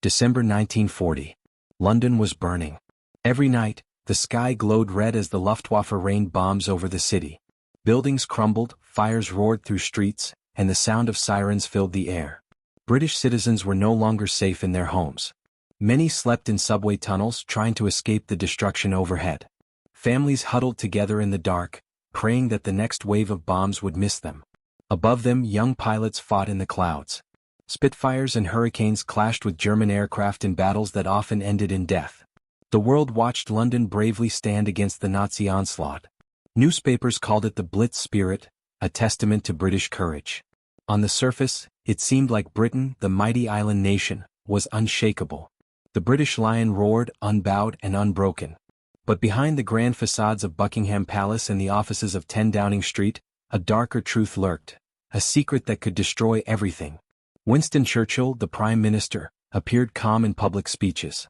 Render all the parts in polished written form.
December 1940. London was burning. Every night, the sky glowed red as the Luftwaffe rained bombs over the city. Buildings crumbled, fires roared through streets, and the sound of sirens filled the air. British citizens were no longer safe in their homes. Many slept in subway tunnels trying to escape the destruction overhead. Families huddled together in the dark, praying that the next wave of bombs would miss them. Above them, young pilots fought in the clouds. Spitfires and Hurricanes clashed with German aircraft in battles that often ended in death. The world watched London bravely stand against the Nazi onslaught. Newspapers called it the Blitz spirit, a testament to British courage. On the surface, it seemed like Britain, the mighty island nation, was unshakable. The British Lion roared, unbowed and unbroken. But behind the grand facades of Buckingham Palace and the offices of 10 Downing Street, a darker truth lurked, a secret that could destroy everything. Winston Churchill, the Prime Minister, appeared calm in public speeches.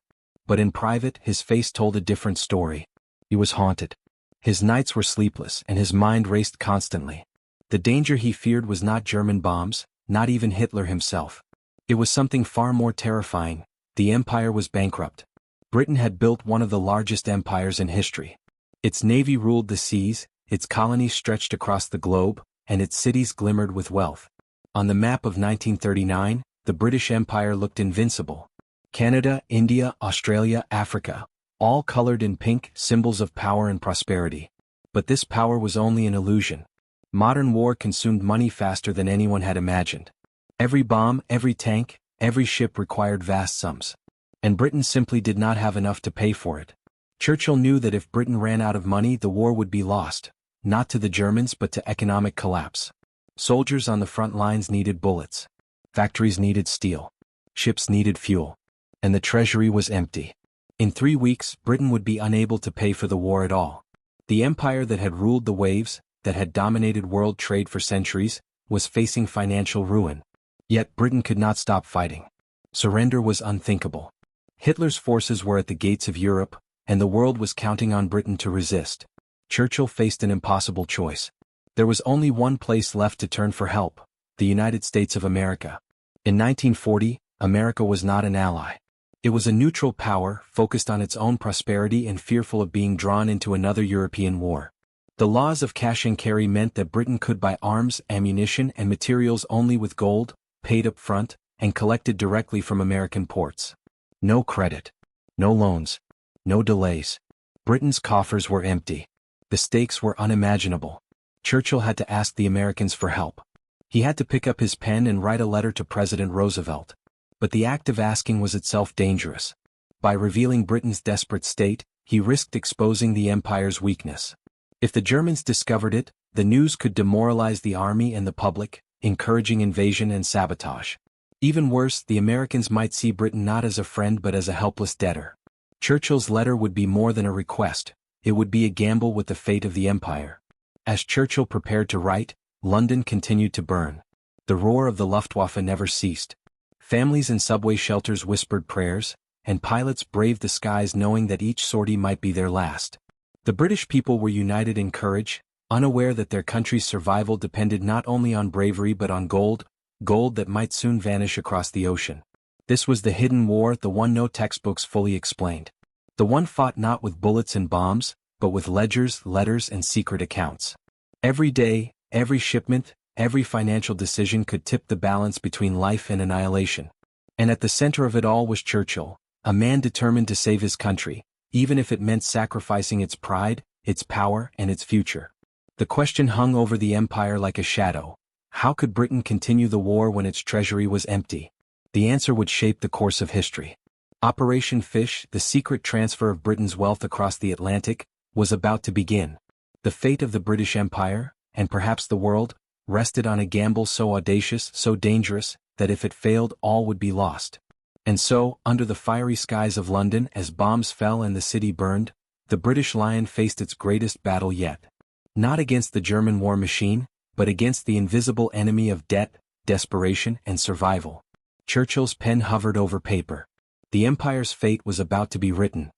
But in private, his face told a different story. He was haunted. His nights were sleepless and his mind raced constantly. The danger he feared was not German bombs, not even Hitler himself. It was something far more terrifying. The empire was bankrupt. Britain had built one of the largest empires in history. Its navy ruled the seas, its colonies stretched across the globe, and its cities glimmered with wealth. On the map of 1939, the British Empire looked invincible. Canada, India, Australia, Africa, all colored in pink, symbols of power and prosperity. But this power was only an illusion. Modern war consumed money faster than anyone had imagined. Every bomb, every tank, every ship required vast sums. And Britain simply did not have enough to pay for it. Churchill knew that if Britain ran out of money, the war would be lost, not to the Germans but to economic collapse. Soldiers on the front lines needed bullets. Factories needed steel. Ships needed fuel. And the treasury was empty. In 3 weeks, Britain would be unable to pay for the war at all. The empire that had ruled the waves, that had dominated world trade for centuries, was facing financial ruin. Yet Britain could not stop fighting. Surrender was unthinkable. Hitler's forces were at the gates of Europe, and the world was counting on Britain to resist. Churchill faced an impossible choice. There was only one place left to turn for help: the United States of America. In 1940, America was not an ally. It was a neutral power, focused on its own prosperity and fearful of being drawn into another European war. The laws of cash and carry meant that Britain could buy arms, ammunition, and materials only with gold, paid up front, and collected directly from American ports. No credit. No loans. No delays. Britain's coffers were empty. The stakes were unimaginable. Churchill had to ask the Americans for help. He had to pick up his pen and write a letter to President Roosevelt. But the act of asking was itself dangerous. By revealing Britain's desperate state, he risked exposing the empire's weakness. If the Germans discovered it, the news could demoralize the army and the public, encouraging invasion and sabotage. Even worse, the Americans might see Britain not as a friend but as a helpless debtor. Churchill's letter would be more than a request. It would be a gamble with the fate of the empire. As Churchill prepared to write, London continued to burn. The roar of the Luftwaffe never ceased. Families in subway shelters whispered prayers, and pilots braved the skies knowing that each sortie might be their last. The British people were united in courage, unaware that their country's survival depended not only on bravery but on gold that might soon vanish across the ocean. This was the hidden war, the one no textbooks fully explained. The one fought not with bullets and bombs, but with ledgers, letters, and secret accounts. Every day, every shipment, every financial decision could tip the balance between life and annihilation. And at the center of it all was Churchill, a man determined to save his country, even if it meant sacrificing its pride, its power, and its future. The question hung over the empire like a shadow. How could Britain continue the war when its treasury was empty? The answer would shape the course of history. Operation Fish, the secret transfer of Britain's wealth across the Atlantic, was about to begin. The fate of the British Empire, and perhaps the world, rested on a gamble so audacious, so dangerous, that if it failed all would be lost. And so, under the fiery skies of London as bombs fell and the city burned, the British Lion faced its greatest battle yet. Not against the German war machine, but against the invisible enemy of debt, desperation, and survival. Churchill's pen hovered over paper. The empire's fate was about to be written.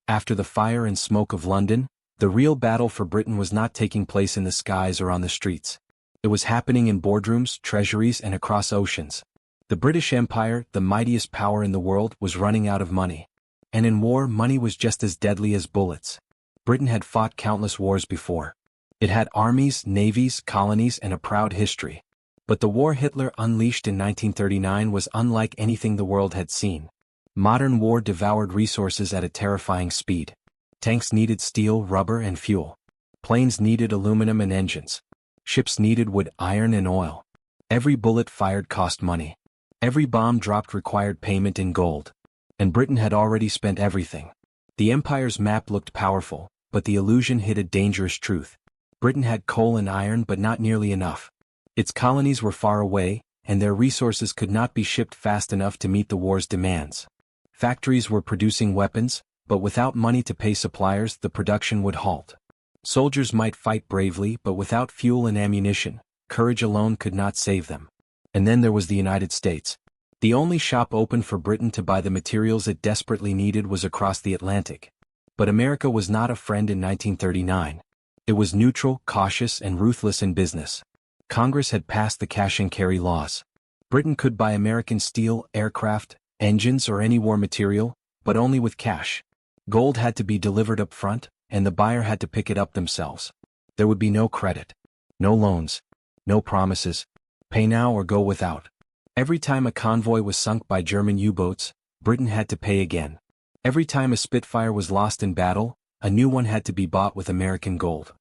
After the fire and smoke of London, the real battle for Britain was not taking place in the skies or on the streets. It was happening in boardrooms, treasuries, and across oceans. The British Empire, the mightiest power in the world, was running out of money. And in war, money was just as deadly as bullets. Britain had fought countless wars before. It had armies, navies, colonies, and a proud history. But the war Hitler unleashed in 1939 was unlike anything the world had seen. Modern war devoured resources at a terrifying speed. Tanks needed steel, rubber, and fuel. Planes needed aluminum and engines. Ships needed wood, iron, and oil. Every bullet fired cost money. Every bomb dropped required payment in gold. And Britain had already spent everything. The empire's map looked powerful, but the illusion hid a dangerous truth. Britain had coal and iron, but not nearly enough. Its colonies were far away, and their resources could not be shipped fast enough to meet the war's demands. Factories were producing weapons, but without money to pay suppliers, the production would halt. Soldiers might fight bravely, but without fuel and ammunition, courage alone could not save them. And then there was the United States. The only shop open for Britain to buy the materials it desperately needed was across the Atlantic. But America was not a friend in 1939. It was neutral, cautious, and ruthless in business. Congress had passed the cash and carry laws. Britain could buy American steel, aircraft, engines, or any war material, but only with cash. Gold had to be delivered up front, and the buyer had to pick it up themselves. There would be no credit, no loans, no promises, pay now or go without. Every time a convoy was sunk by German U-boats, Britain had to pay again. Every time a Spitfire was lost in battle, a new one had to be bought with American gold.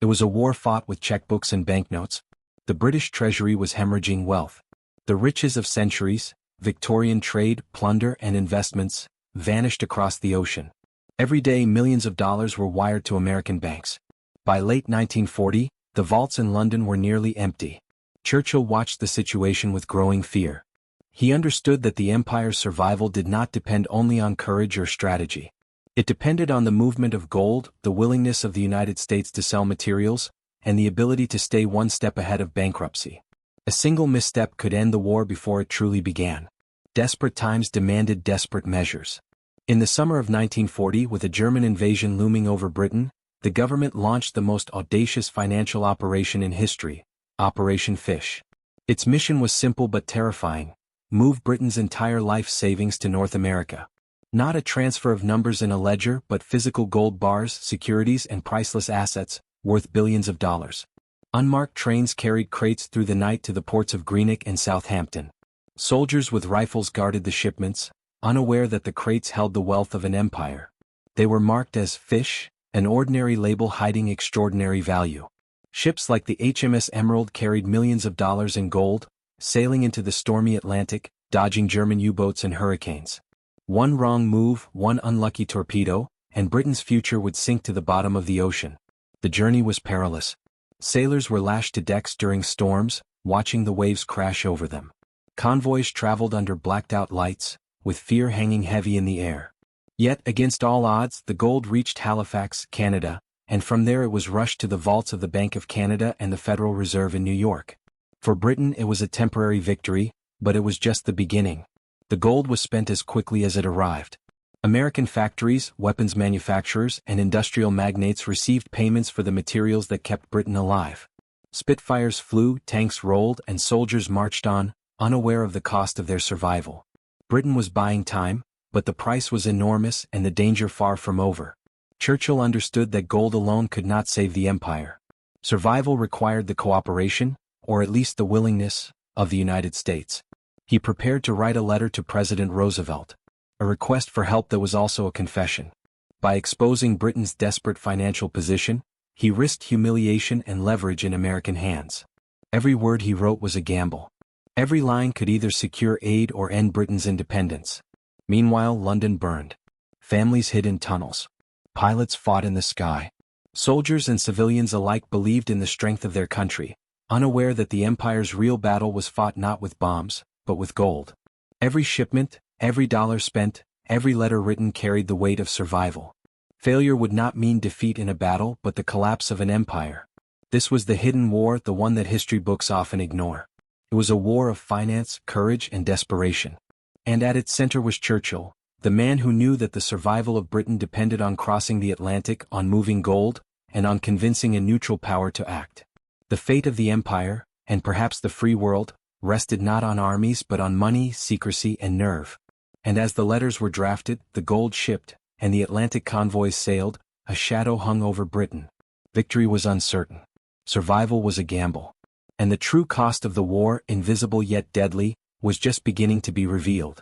It was a war fought with checkbooks and banknotes. The British treasury was hemorrhaging wealth. The riches of centuries, Victorian trade, plunder, and investments, vanished across the ocean. Every day millions of dollars were wired to American banks. By late 1940, the vaults in London were nearly empty. Churchill watched the situation with growing fear. He understood that the empire's survival did not depend only on courage or strategy. It depended on the movement of gold, the willingness of the United States to sell materials, and the ability to stay one step ahead of bankruptcy. A single misstep could end the war before it truly began. Desperate times demanded desperate measures. In the summer of 1940, with a German invasion looming over Britain, the government launched the most audacious financial operation in history, Operation Fish. Its mission was simple but terrifying: move Britain's entire life savings to North America. Not a transfer of numbers in a ledger, but physical gold bars, securities, and priceless assets, worth billions of dollars. Unmarked trains carried crates through the night to the ports of Greenock and Southampton. Soldiers with rifles guarded the shipments, unaware that the crates held the wealth of an empire. They were marked as fish, an ordinary label hiding extraordinary value. Ships like the HMS Emerald carried millions of dollars in gold, sailing into the stormy Atlantic, dodging German U-boats and hurricanes. One wrong move, one unlucky torpedo, and Britain's future would sink to the bottom of the ocean. The journey was perilous. Sailors were lashed to decks during storms, watching the waves crash over them. Convoys traveled under blacked-out lights, with fear hanging heavy in the air. Yet, against all odds, the gold reached Halifax, Canada, and from there it was rushed to the vaults of the Bank of Canada and the Federal Reserve in New York. For Britain it was a temporary victory, but it was just the beginning. The gold was spent as quickly as it arrived. American factories, weapons manufacturers, and industrial magnates received payments for the materials that kept Britain alive. Spitfires flew, tanks rolled, and soldiers marched on, unaware of the cost of their survival. Britain was buying time, but the price was enormous and the danger far from over. Churchill understood that gold alone could not save the empire. Survival required the cooperation, or at least the willingness, of the United States. He prepared to write a letter to President Roosevelt, a request for help that was also a confession. By exposing Britain's desperate financial position, he risked humiliation and leverage in American hands. Every word he wrote was a gamble. Every line could either secure aid or end Britain's independence. Meanwhile, London burned. Families hid in tunnels. Pilots fought in the sky. Soldiers and civilians alike believed in the strength of their country, unaware that the empire's real battle was fought not with bombs, but with gold. Every shipment, every dollar spent, every letter written carried the weight of survival. Failure would not mean defeat in a battle, but the collapse of an empire. This was the hidden war, the one that history books often ignore. It was a war of finance, courage, and desperation. And at its center was Churchill, the man who knew that the survival of Britain depended on crossing the Atlantic, on moving gold, and on convincing a neutral power to act. The fate of the empire, and perhaps the free world, rested not on armies but on money, secrecy, and nerve. And as the letters were drafted, the gold shipped, and the Atlantic convoys sailed, a shadow hung over Britain. Victory was uncertain. Survival was a gamble. And the true cost of the war, invisible yet deadly, was just beginning to be revealed.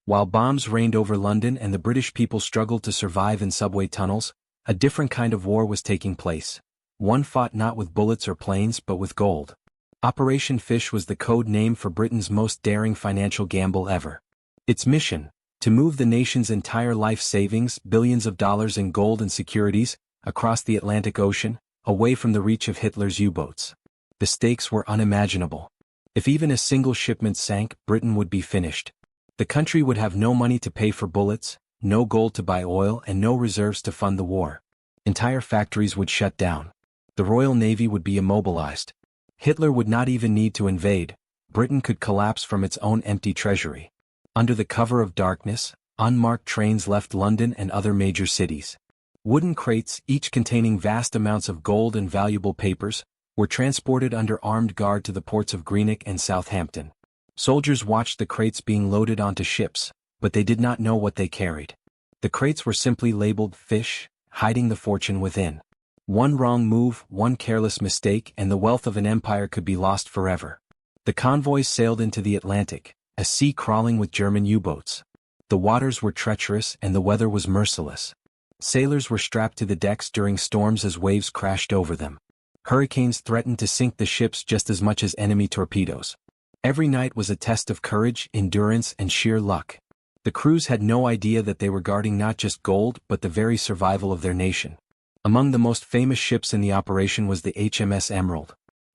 While bombs rained over London and the British people struggled to survive in subway tunnels, a different kind of war was taking place. One fought not with bullets or planes but with gold. Operation Fish was the code name for Britain's most daring financial gamble ever. Its mission: to move the nation's entire life savings, billions of dollars in gold and securities, across the Atlantic Ocean, away from the reach of Hitler's U-boats. The stakes were unimaginable. If even a single shipment sank, Britain would be finished. The country would have no money to pay for bullets, no gold to buy oil, and no reserves to fund the war. Entire factories would shut down. The Royal Navy would be immobilized. Hitler would not even need to invade. Britain could collapse from its own empty treasury. Under the cover of darkness, unmarked trains left London and other major cities. Wooden crates, each containing vast amounts of gold and valuable papers, were transported under armed guard to the ports of Greenock and Southampton. Soldiers watched the crates being loaded onto ships, but they did not know what they carried. The crates were simply labeled fish, hiding the fortune within. One wrong move, one careless mistake, and the wealth of an empire could be lost forever. The convoys sailed into the Atlantic, a sea crawling with German U-boats. The waters were treacherous and the weather was merciless. Sailors were strapped to the decks during storms as waves crashed over them. Hurricanes threatened to sink the ships just as much as enemy torpedoes. Every night was a test of courage, endurance, and sheer luck. The crews had no idea that they were guarding not just gold but the very survival of their nation. Among the most famous ships in the operation was the HMS Emerald.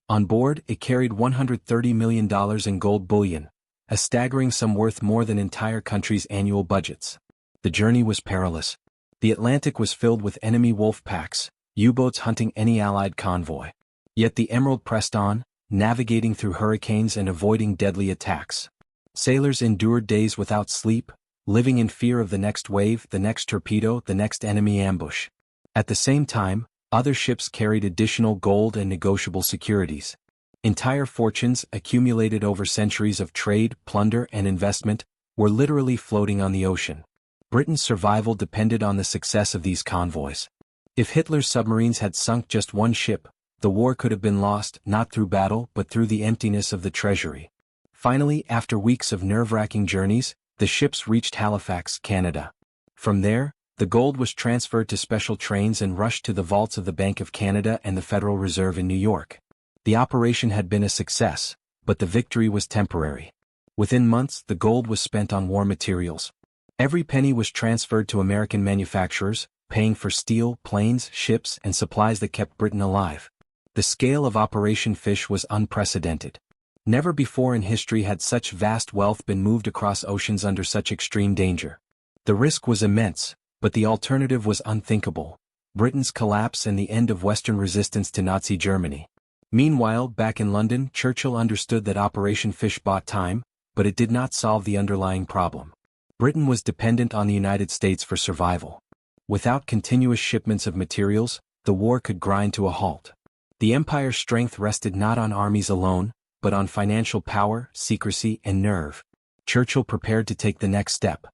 On board, it carried $130 million in gold bullion, a staggering sum worth more than entire countries' annual budgets. The journey was perilous. The Atlantic was filled with enemy wolf packs, U-boats hunting any Allied convoy. Yet the Emerald pressed on, navigating through hurricanes and avoiding deadly attacks. Sailors endured days without sleep, living in fear of the next wave, the next torpedo, the next enemy ambush. At the same time, other ships carried additional gold and negotiable securities. Entire fortunes, accumulated over centuries of trade, plunder, and investment, were literally floating on the ocean. Britain's survival depended on the success of these convoys. If Hitler's submarines had sunk just one ship, the war could have been lost, not through battle but through the emptiness of the treasury. Finally, after weeks of nerve-wracking journeys, the ships reached Halifax, Canada. From there, the gold was transferred to special trains and rushed to the vaults of the Bank of Canada and the Federal Reserve in New York. The operation had been a success, but the victory was temporary. Within months, the gold was spent on war materials. Every penny was transferred to American manufacturers, paying for steel, planes, ships, and supplies that kept Britain alive. The scale of Operation Fish was unprecedented. Never before in history had such vast wealth been moved across oceans under such extreme danger. The risk was immense, but the alternative was unthinkable: Britain's collapse and the end of Western resistance to Nazi Germany. Meanwhile, back in London, Churchill understood that Operation Fish bought time, but it did not solve the underlying problem. Britain was dependent on the United States for survival. Without continuous shipments of materials, the war could grind to a halt. The empire's strength rested not on armies alone, but on financial power, secrecy, and nerve. Churchill prepared to take the next step.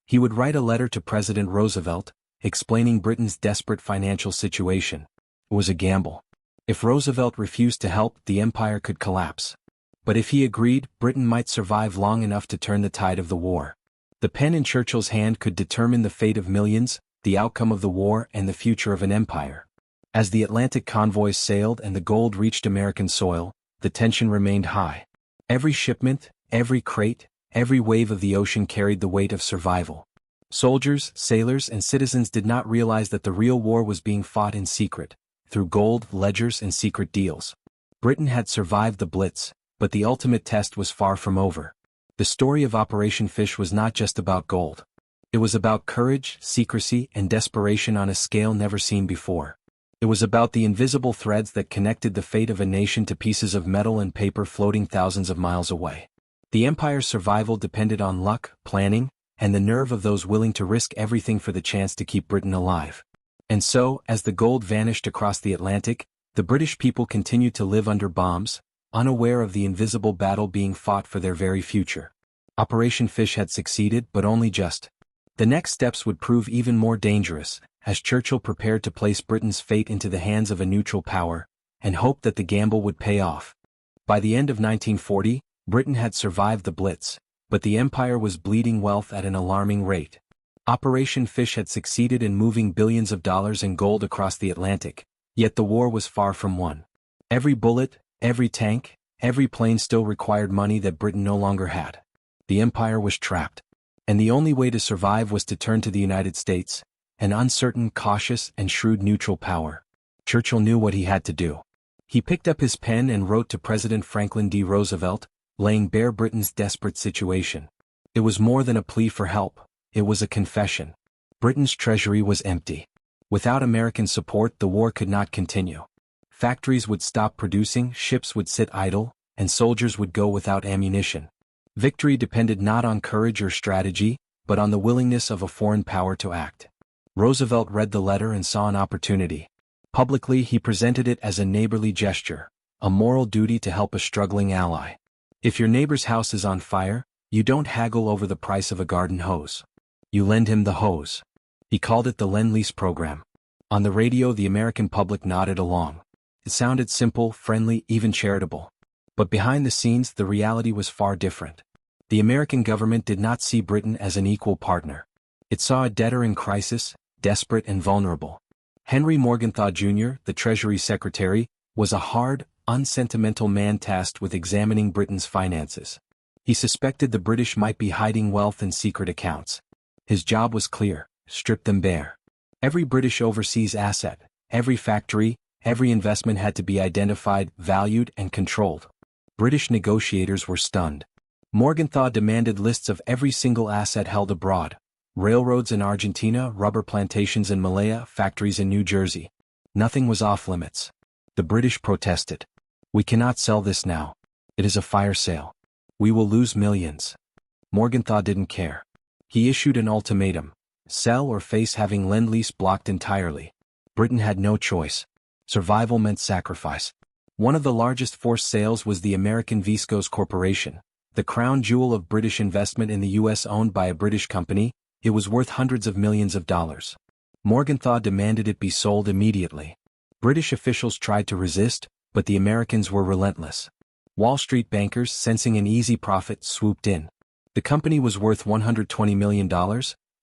He would write a letter to President Roosevelt, explaining Britain's desperate financial situation. It was a gamble. If Roosevelt refused to help, the empire could collapse. But if he agreed, Britain might survive long enough to turn the tide of the war. The pen in Churchill's hand could determine the fate of millions, the outcome of the war, and the future of an empire. As the Atlantic convoys sailed and the gold reached American soil, the tension remained high. Every shipment, every crate, every wave of the ocean carried the weight of survival. Soldiers, sailors, and citizens did not realize that the real war was being fought in secret, through gold, ledgers, and secret deals. Britain had survived the Blitz, but the ultimate test was far from over. The story of Operation Fish was not just about gold. It was about courage, secrecy, and desperation on a scale never seen before. It was about the invisible threads that connected the fate of a nation to pieces of metal and paper floating thousands of miles away. The empire's survival depended on luck, planning, and the nerve of those willing to risk everything for the chance to keep Britain alive. And so, as the gold vanished across the Atlantic, the British people continued to live under bombs, unaware of the invisible battle being fought for their very future. Operation Fish had succeeded, but only just. The next steps would prove even more dangerous, as Churchill prepared to place Britain's fate into the hands of a neutral power, and hoped that the gamble would pay off. By the end of 1940, Britain had survived the Blitz, but the empire was bleeding wealth at an alarming rate. Operation Fish had succeeded in moving billions of dollars in gold across the Atlantic, yet the war was far from won. Every bullet, every tank, every plane still required money that Britain no longer had. The empire was trapped. And the only way to survive was to turn to the United States, an uncertain, cautious, and shrewd neutral power. Churchill knew what he had to do. He picked up his pen and wrote to President Franklin D. Roosevelt, laying bare Britain's desperate situation. It was more than a plea for help, it was a confession. Britain's treasury was empty. Without American support, the war could not continue. Factories would stop producing, ships would sit idle, and soldiers would go without ammunition. Victory depended not on courage or strategy, but on the willingness of a foreign power to act. Roosevelt read the letter and saw an opportunity. Publicly, he presented it as a neighborly gesture, a moral duty to help a struggling ally. If your neighbor's house is on fire, you don't haggle over the price of a garden hose. You lend him the hose. He called it the Lend-Lease program. On the radio, the American public nodded along. It sounded simple, friendly, even charitable. But behind the scenes, the reality was far different. The American government did not see Britain as an equal partner. It saw a debtor in crisis, desperate and vulnerable. Henry Morgenthau Jr., the Treasury Secretary, was a hard, unsentimental man tasked with examining Britain's finances. He suspected the British might be hiding wealth in secret accounts. His job was clear: strip them bare. Every British overseas asset, every factory, every investment had to be identified, valued, and controlled. British negotiators were stunned. Morgenthau demanded lists of every single asset held abroad: railroads in Argentina, rubber plantations in Malaya, factories in New Jersey. Nothing was off limits. The British protested. "We cannot sell this now. It is a fire sale. We will lose millions." Morgenthau didn't care. He issued an ultimatum: sell or face having Lend-Lease blocked entirely. Britain had no choice. Survival meant sacrifice. One of the largest forced sales was the American Viscose Corporation, the crown jewel of British investment in the U.S. owned by a British company. It was worth hundreds of millions of dollars. Morgenthau demanded it be sold immediately. British officials tried to resist, but the Americans were relentless. Wall Street bankers, sensing an easy profit, swooped in. The company was worth $120 million,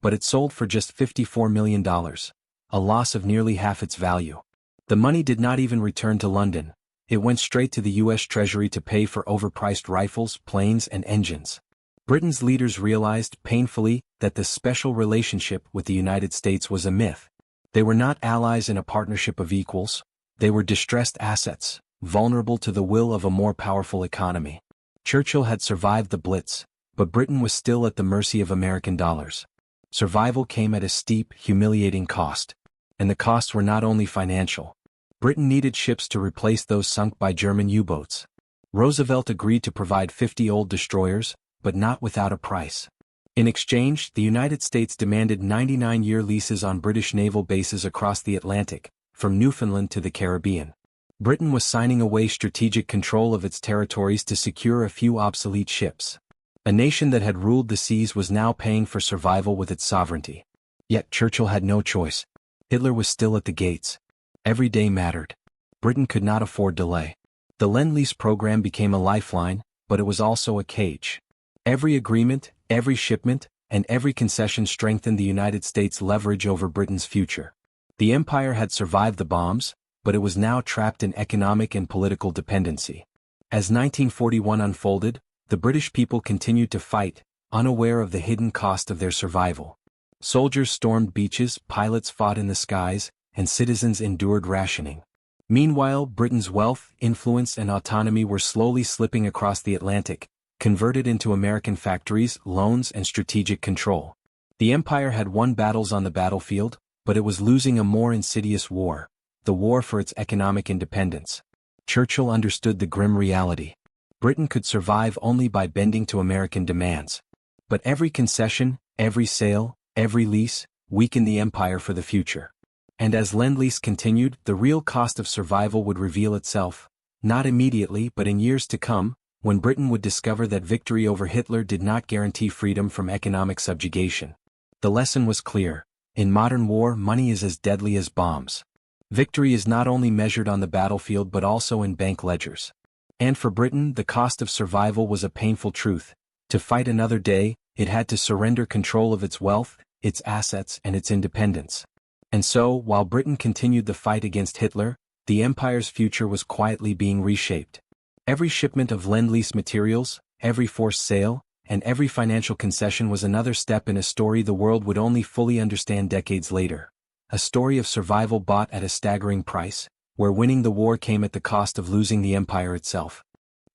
but it sold for just $54 million, a loss of nearly half its value. The money did not even return to London. It went straight to the U.S. Treasury to pay for overpriced rifles, planes, and engines. Britain's leaders realized, painfully, that the special relationship with the United States was a myth. They were not allies in a partnership of equals. They were distressed assets, vulnerable to the will of a more powerful economy. Churchill had survived the Blitz, but Britain was still at the mercy of American dollars. Survival came at a steep, humiliating cost. And the costs were not only financial. Britain needed ships to replace those sunk by German U-boats. Roosevelt agreed to provide 50 old destroyers, but not without a price. In exchange, the United States demanded 99-year leases on British naval bases across the Atlantic, from Newfoundland to the Caribbean. Britain was signing away strategic control of its territories to secure a few obsolete ships. A nation that had ruled the seas was now paying for survival with its sovereignty. Yet Churchill had no choice. Hitler was still at the gates. Every day mattered. Britain could not afford delay. The Lend-Lease program became a lifeline, but it was also a cage. Every agreement, every shipment, and every concession strengthened the United States' leverage over Britain's future. The empire had survived the bombs, but it was now trapped in economic and political dependency. As 1941 unfolded, the British people continued to fight, unaware of the hidden cost of their survival. Soldiers stormed beaches, pilots fought in the skies, and citizens endured rationing. Meanwhile, Britain's wealth, influence, and autonomy were slowly slipping across the Atlantic, converted into American factories, loans, and strategic control. The empire had won battles on the battlefield, but it was losing a more insidious war, the war for its economic independence. Churchill understood the grim reality. Britain could survive only by bending to American demands. But every concession, every sale, every lease, weakened the empire for the future. And as Lend-Lease continued, the real cost of survival would reveal itself: Not immediately, but in years to come, when Britain would discover that victory over Hitler did not guarantee freedom from economic subjugation. The lesson was clear. In modern war, money is as deadly as bombs. Victory is not only measured on the battlefield but also in bank ledgers. And for Britain, the cost of survival was a painful truth. To fight another day, it had to surrender control of its wealth, its assets, and its independence. And so, while Britain continued the fight against Hitler, the empire's future was quietly being reshaped. Every shipment of Lend-Lease materials, every forced sale, and every financial concession was another step in a story the world would only fully understand decades later. A story of survival bought at a staggering price, where winning the war came at the cost of losing the empire itself.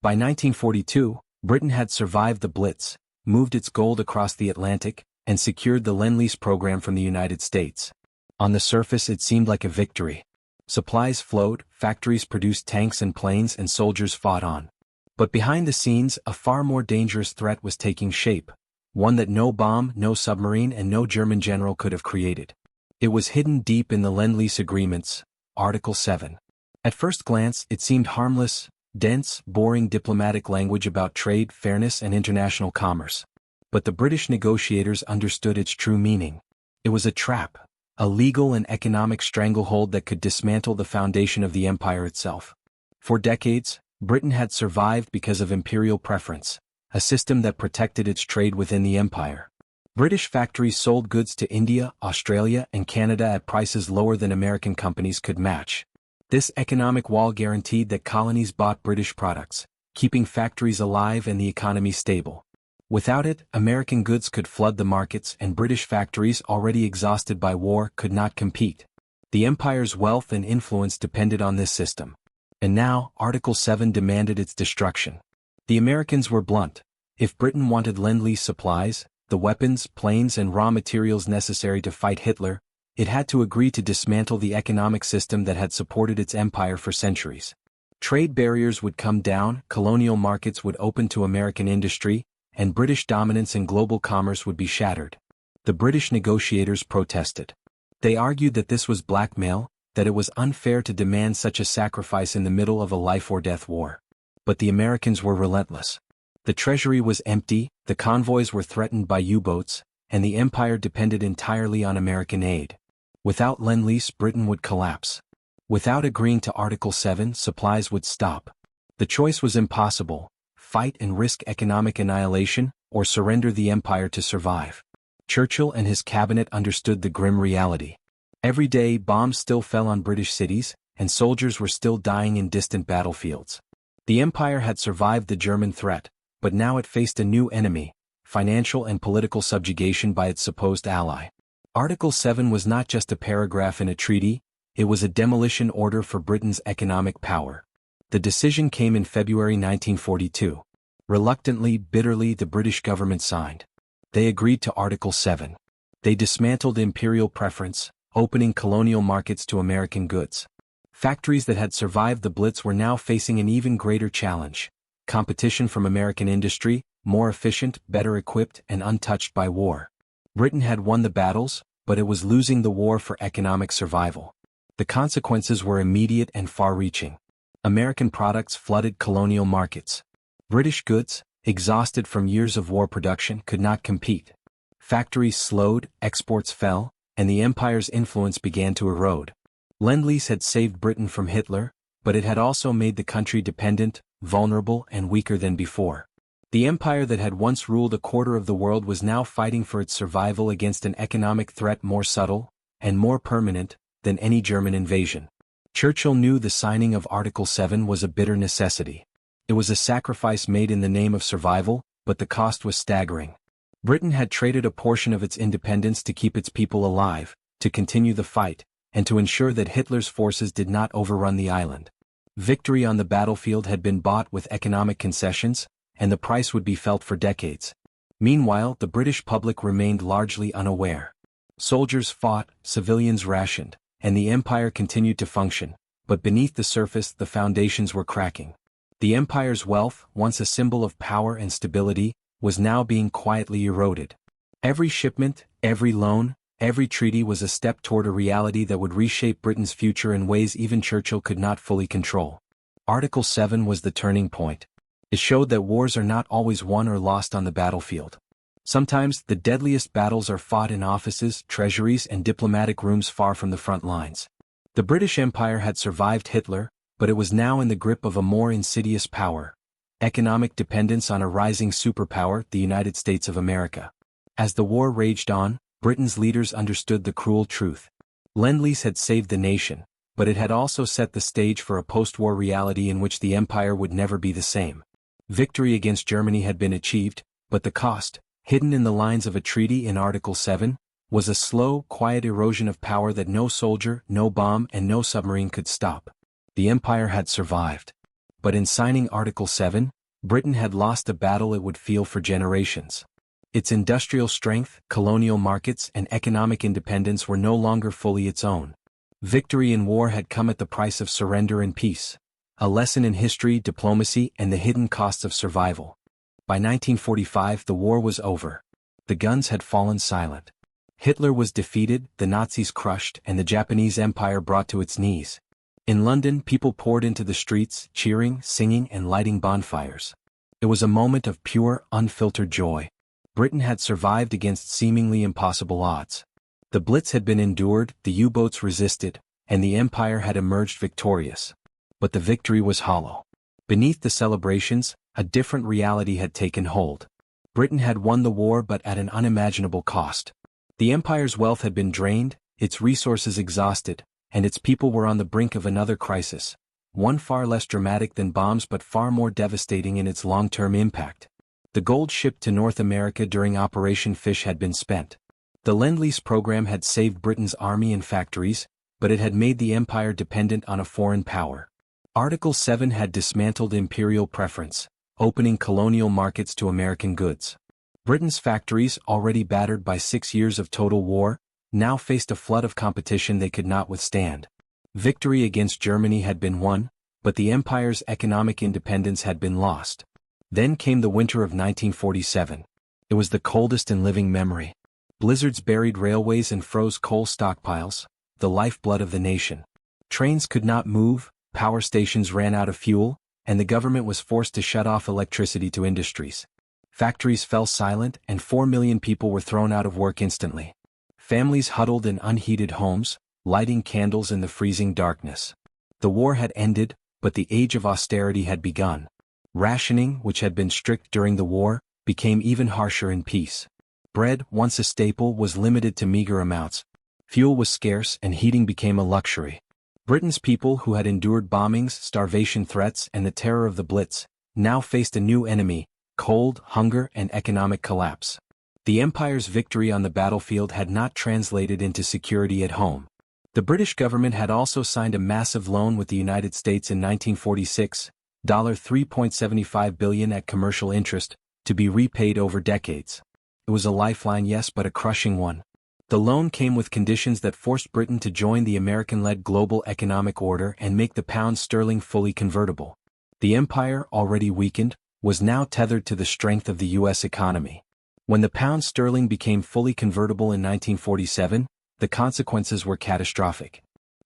By 1942, Britain had survived the Blitz, moved its gold across the Atlantic, and secured the Lend-Lease program from the United States. On the surface it seemed like a victory. Supplies flowed, factories produced tanks and planes, and soldiers fought on. But behind the scenes, a far more dangerous threat was taking shape, one that no bomb, no submarine, and no German general could have created. It was hidden deep in the Lend-Lease agreements, Article 7. At first glance, it seemed harmless, dense, boring diplomatic language about trade, fairness, and international commerce. But the British negotiators understood its true meaning. It was a trap, a legal and economic stranglehold that could dismantle the foundation of the empire itself. For decades, Britain had survived because of imperial preference, a system that protected its trade within the empire. British factories sold goods to India, Australia, and Canada at prices lower than American companies could match. This economic wall guaranteed that colonies bought British products, keeping factories alive and the economy stable. Without it, American goods could flood the markets and British factories, already exhausted by war, could not compete. The empire's wealth and influence depended on this system. And now, Article 7 demanded its destruction. The Americans were blunt. If Britain wanted Lend-Lease supplies, the weapons, planes, and raw materials necessary to fight Hitler, it had to agree to dismantle the economic system that had supported its empire for centuries. Trade barriers would come down, colonial markets would open to American industry, and British dominance in global commerce would be shattered. The British negotiators protested. They argued that this was blackmail, that it was unfair to demand such a sacrifice in the middle of a life-or-death war. But the Americans were relentless. The treasury was empty, the convoys were threatened by U-boats, and the empire depended entirely on American aid. Without Lend-Lease, Britain would collapse. Without agreeing to Article 7, supplies would stop. The choice was impossible: fight and risk economic annihilation, or surrender the empire to survive. Churchill and his cabinet understood the grim reality. Every day, bombs still fell on British cities, and soldiers were still dying in distant battlefields. The empire had survived the German threat, but now it faced a new enemy: financial and political subjugation by its supposed ally. Article 7 was not just a paragraph in a treaty, it was a demolition order for Britain's economic power. The decision came in February 1942. Reluctantly, bitterly, the British government signed. They agreed to Article 7. They dismantled imperial preference, opening colonial markets to American goods. Factories that had survived the Blitz were now facing an even greater challenge: competition from American industry, more efficient, better equipped, and untouched by war. Britain had won the battles, but it was losing the war for economic survival. The consequences were immediate and far-reaching. American products flooded colonial markets. British goods, exhausted from years of war production, could not compete. Factories slowed, exports fell, and the empire's influence began to erode. Lend-Lease had saved Britain from Hitler, but it had also made the country dependent, vulnerable, and weaker than before. The empire that had once ruled a quarter of the world was now fighting for its survival against an economic threat more subtle, and more permanent, than any German invasion. Churchill knew the signing of Article 7 was a bitter necessity. It was a sacrifice made in the name of survival, but the cost was staggering. Britain had traded a portion of its independence to keep its people alive, to continue the fight, and to ensure that Hitler's forces did not overrun the island. Victory on the battlefield had been bought with economic concessions, and the price would be felt for decades. Meanwhile, the British public remained largely unaware. Soldiers fought, civilians rationed, and the empire continued to function, but beneath the surface the foundations were cracking. The empire's wealth, once a symbol of power and stability, was now being quietly eroded. Every shipment, every loan, every treaty was a step toward a reality that would reshape Britain's future in ways even Churchill could not fully control. Article 7 was the turning point. It showed that wars are not always won or lost on the battlefield. Sometimes, the deadliest battles are fought in offices, treasuries, and diplomatic rooms far from the front lines. The British Empire had survived Hitler, but it was now in the grip of a more insidious power: economic dependence on a rising superpower, the United States of America. As the war raged on, Britain's leaders understood the cruel truth. Lend-Lease had saved the nation, but it had also set the stage for a post-war reality in which the empire would never be the same. Victory against Germany had been achieved, but the cost, hidden in the lines of a treaty in Article 7, was a slow, quiet erosion of power that no soldier, no bomb, and no submarine could stop. The empire had survived. But in signing Article 7, Britain had lost a battle it would feel for generations. Its industrial strength, colonial markets, and economic independence were no longer fully its own. Victory in war had come at the price of surrender and peace, a lesson in history, diplomacy, and the hidden costs of survival. By 1945, the war was over. The guns had fallen silent. Hitler was defeated, the Nazis crushed, and the Japanese Empire brought to its knees. In London, people poured into the streets, cheering, singing, and lighting bonfires. It was a moment of pure, unfiltered joy. Britain had survived against seemingly impossible odds. The Blitz had been endured, the U-boats resisted, and the Empire had emerged victorious. But the victory was hollow. Beneath the celebrations, a different reality had taken hold. Britain had won the war, but at an unimaginable cost. The Empire's wealth had been drained, its resources exhausted, and its people were on the brink of another crisis, one far less dramatic than bombs but far more devastating in its long-term impact. The gold shipped to North America during Operation Fish had been spent. The Lend-Lease program had saved Britain's army and factories, but it had made the empire dependent on a foreign power. Article 7 had dismantled imperial preference, opening colonial markets to American goods. Britain's factories, already battered by 6 years of total war, now faced a flood of competition they could not withstand. Victory against Germany had been won, but the empire's economic independence had been lost. Then came the winter of 1947. It was the coldest in living memory. Blizzards buried railways and froze coal stockpiles, the lifeblood of the nation. Trains could not move, power stations ran out of fuel, and the government was forced to shut off electricity to industries. Factories fell silent, and 4 million people were thrown out of work instantly. Families huddled in unheated homes, lighting candles in the freezing darkness. The war had ended, but the age of austerity had begun. Rationing, which had been strict during the war, became even harsher in peace. Bread, once a staple, was limited to meager amounts. Fuel was scarce, and heating became a luxury. Britain's people, who had endured bombings, starvation threats, and the terror of the Blitz, now faced a new enemy: cold, hunger, and economic collapse. The empire's victory on the battlefield had not translated into security at home. The British government had also signed a massive loan with the United States in 1946, $3.75 billion at commercial interest, to be repaid over decades. It was a lifeline, yes, but a crushing one. The loan came with conditions that forced Britain to join the American-led global economic order and make the pound sterling fully convertible. The empire, already weakened, was now tethered to the strength of the U.S. economy. When the pound sterling became fully convertible in 1947, the consequences were catastrophic.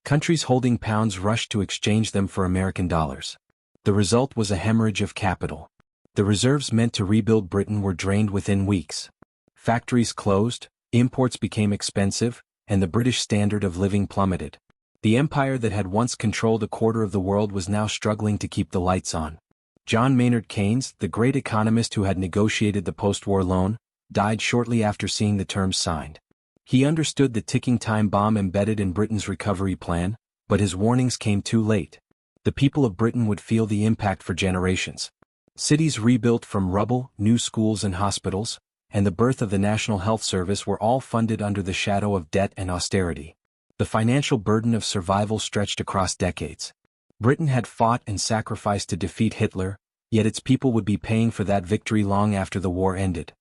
Countries holding pounds rushed to exchange them for American dollars. The result was a hemorrhage of capital. The reserves meant to rebuild Britain were drained within weeks. Factories closed, imports became expensive, and the British standard of living plummeted. The empire that had once controlled a quarter of the world was now struggling to keep the lights on. John Maynard Keynes, the great economist who had negotiated the post-war loan, died shortly after seeing the terms signed. He understood the ticking time bomb embedded in Britain's recovery plan, but his warnings came too late. The people of Britain would feel the impact for generations. Cities rebuilt from rubble, new schools and hospitals, and the birth of the National Health Service were all funded under the shadow of debt and austerity. The financial burden of survival stretched across decades. Britain had fought and sacrificed to defeat Hitler, yet its people would be paying for that victory long after the war ended.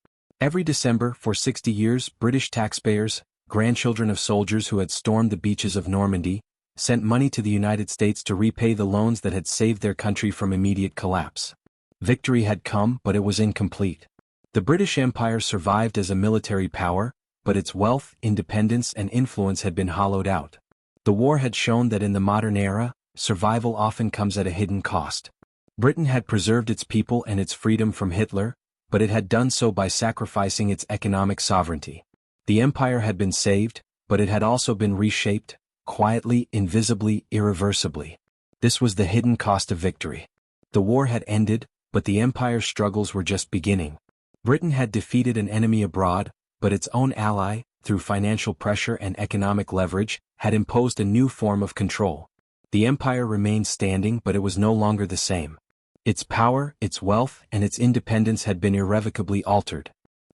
Every December, for 60 years, British taxpayers, grandchildren of soldiers who had stormed the beaches of Normandy, sent money to the United States to repay the loans that had saved their country from immediate collapse. Victory had come, but it was incomplete. The British Empire survived as a military power, but its wealth, independence, and influence had been hollowed out. The war had shown that in the modern era, survival often comes at a hidden cost. Britain had preserved its people and its freedom from Hitler, but it had done so by sacrificing its economic sovereignty. The empire had been saved, but it had also been reshaped, quietly, invisibly, irreversibly. This was the hidden cost of victory. The war had ended, but the empire's struggles were just beginning. Britain had defeated an enemy abroad, but its own ally, through financial pressure and economic leverage, had imposed a new form of control. The empire remained standing, but it was no longer the same. Its power, its wealth, and its independence had been irrevocably altered.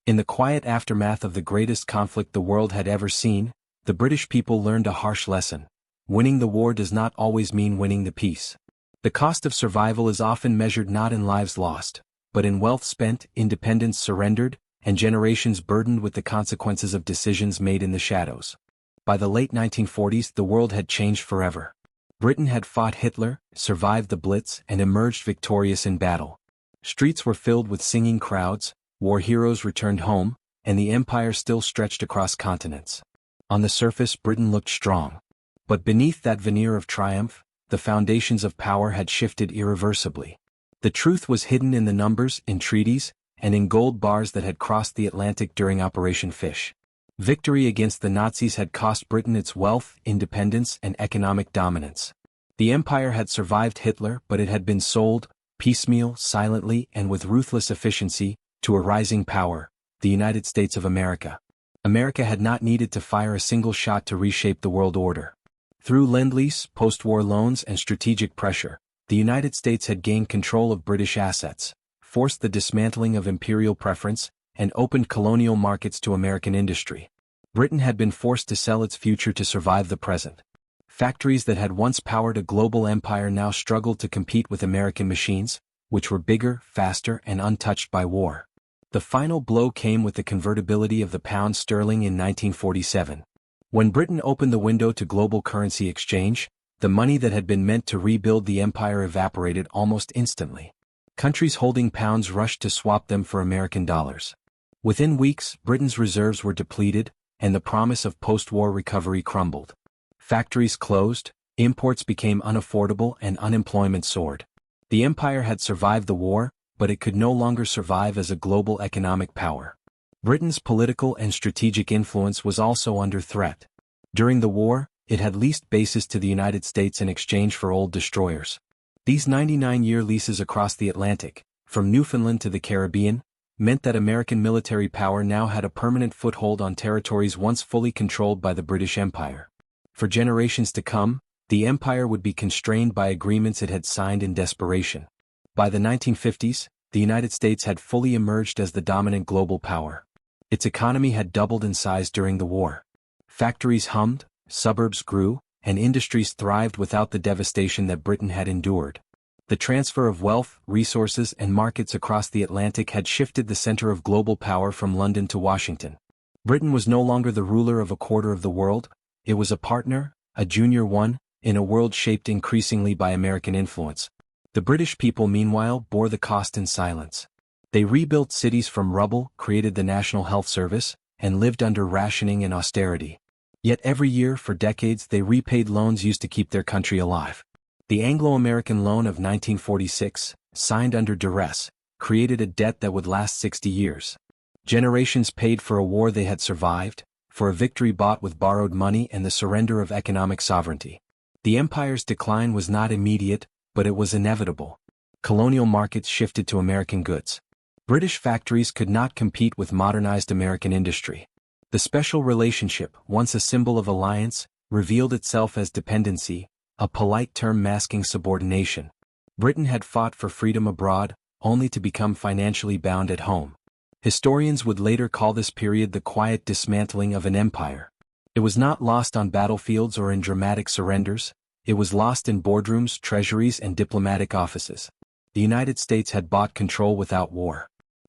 In the quiet aftermath of the greatest conflict the world had ever seen, the British people learned a harsh lesson. Winning the war does not always mean winning the peace. The cost of survival is often measured not in lives lost, but in wealth spent, independence surrendered, and generations burdened with the consequences of decisions made in the shadows. By the late 1940s, the world had changed forever. Britain had fought Hitler, survived the Blitz, and emerged victorious in battle. Streets were filled with singing crowds, war heroes returned home, and the empire still stretched across continents. On the surface, Britain looked strong. But beneath that veneer of triumph, the foundations of power had shifted irreversibly. The truth was hidden in the numbers, in treaties, and in gold bars that had crossed the Atlantic during Operation Fish. Victory against the Nazis had cost Britain its wealth, independence, and economic dominance. The empire had survived Hitler, but it had been sold, piecemeal, silently, and with ruthless efficiency, to a rising power, the United States of America. America had not needed to fire a single shot to reshape the world order. Through Lend-Lease, post-war loans, and strategic pressure, the United States had gained control of British assets, forced the dismantling of imperial preference, and opened colonial markets to American industry. Britain had been forced to sell its future to survive the present. Factories that had once powered a global empire now struggled to compete with American machines, which were bigger, faster, and untouched by war. The final blow came with the convertibility of the pound sterling in 1947. When Britain opened the window to global currency exchange, the money that had been meant to rebuild the empire evaporated almost instantly. Countries holding pounds rushed to swap them for American dollars. Within weeks, Britain's reserves were depleted, and the promise of post-war recovery crumbled. Factories closed, imports became unaffordable, and unemployment soared. The empire had survived the war, but it could no longer survive as a global economic power. Britain's political and strategic influence was also under threat. During the war, it had leased bases to the United States in exchange for old destroyers. These 99-year leases across the Atlantic, from Newfoundland to the Caribbean, meant that American military power now had a permanent foothold on territories once fully controlled by the British Empire. For generations to come, the empire would be constrained by agreements it had signed in desperation. By the 1950s, the United States had fully emerged as the dominant global power. Its economy had doubled in size during the war. Factories hummed, suburbs grew, and industries thrived without the devastation that Britain had endured. The transfer of wealth, resources, and markets across the Atlantic had shifted the center of global power from London to Washington. Britain was no longer the ruler of a quarter of the world, it was a partner, a junior one, in a world shaped increasingly by American influence. The British people, meanwhile, bore the cost in silence. They rebuilt cities from rubble, created the National Health Service, and lived under rationing and austerity. Yet every year for decades they repaid loans used to keep their country alive. The Anglo-American loan of 1946, signed under duress, created a debt that would last 60 years. Generations paid for a war they had survived, for a victory bought with borrowed money and the surrender of economic sovereignty. The empire's decline was not immediate, but it was inevitable. Colonial markets shifted to American goods. British factories could not compete with modernized American industry. The special relationship, once a symbol of alliance, revealed itself as dependency, a polite term masking subordination. Britain had fought for freedom abroad, only to become financially bound at home. Historians would later call this period the quiet dismantling of an empire. It was not lost on battlefields or in dramatic surrenders, it was lost in boardrooms, treasuries, and diplomatic offices. The United States had bought control without war.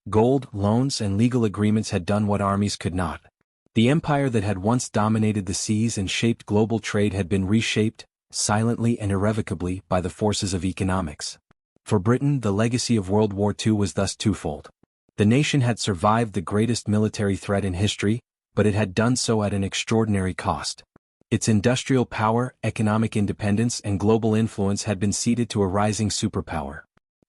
Gold, loans, and legal agreements had done what armies could not. The empire that had once dominated the seas and shaped global trade had been reshaped, silently and irrevocably, by the forces of economics. For Britain, the legacy of World War II was thus twofold. The nation had survived the greatest military threat in history, but it had done so at an extraordinary cost. Its industrial power, economic independence and global influence had been ceded to a rising superpower.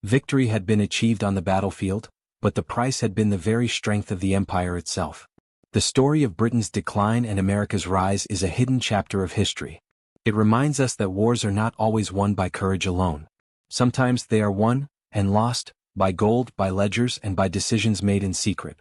Victory had been achieved on the battlefield, but the price had been the very strength of the empire itself. The story of Britain's decline and America's rise is a hidden chapter of history. It reminds us that wars are not always won by courage alone. Sometimes they are won, and lost, by gold, by ledgers and by decisions made in secret.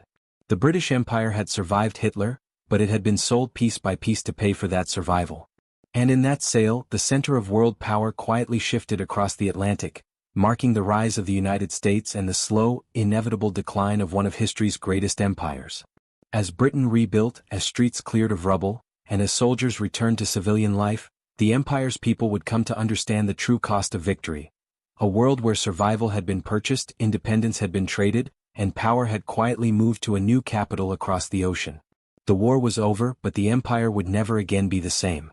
The British Empire had survived Hitler, but it had been sold piece by piece to pay for that survival. And in that sale, the center of world power quietly shifted across the Atlantic, marking the rise of the United States and the slow, inevitable decline of one of history's greatest empires. As Britain rebuilt, as streets cleared of rubble, and as soldiers returned to civilian life, the empire's people would come to understand the true cost of victory. A world where survival had been purchased, independence had been traded, and power had quietly moved to a new capital across the ocean. The war was over, but the empire would never again be the same.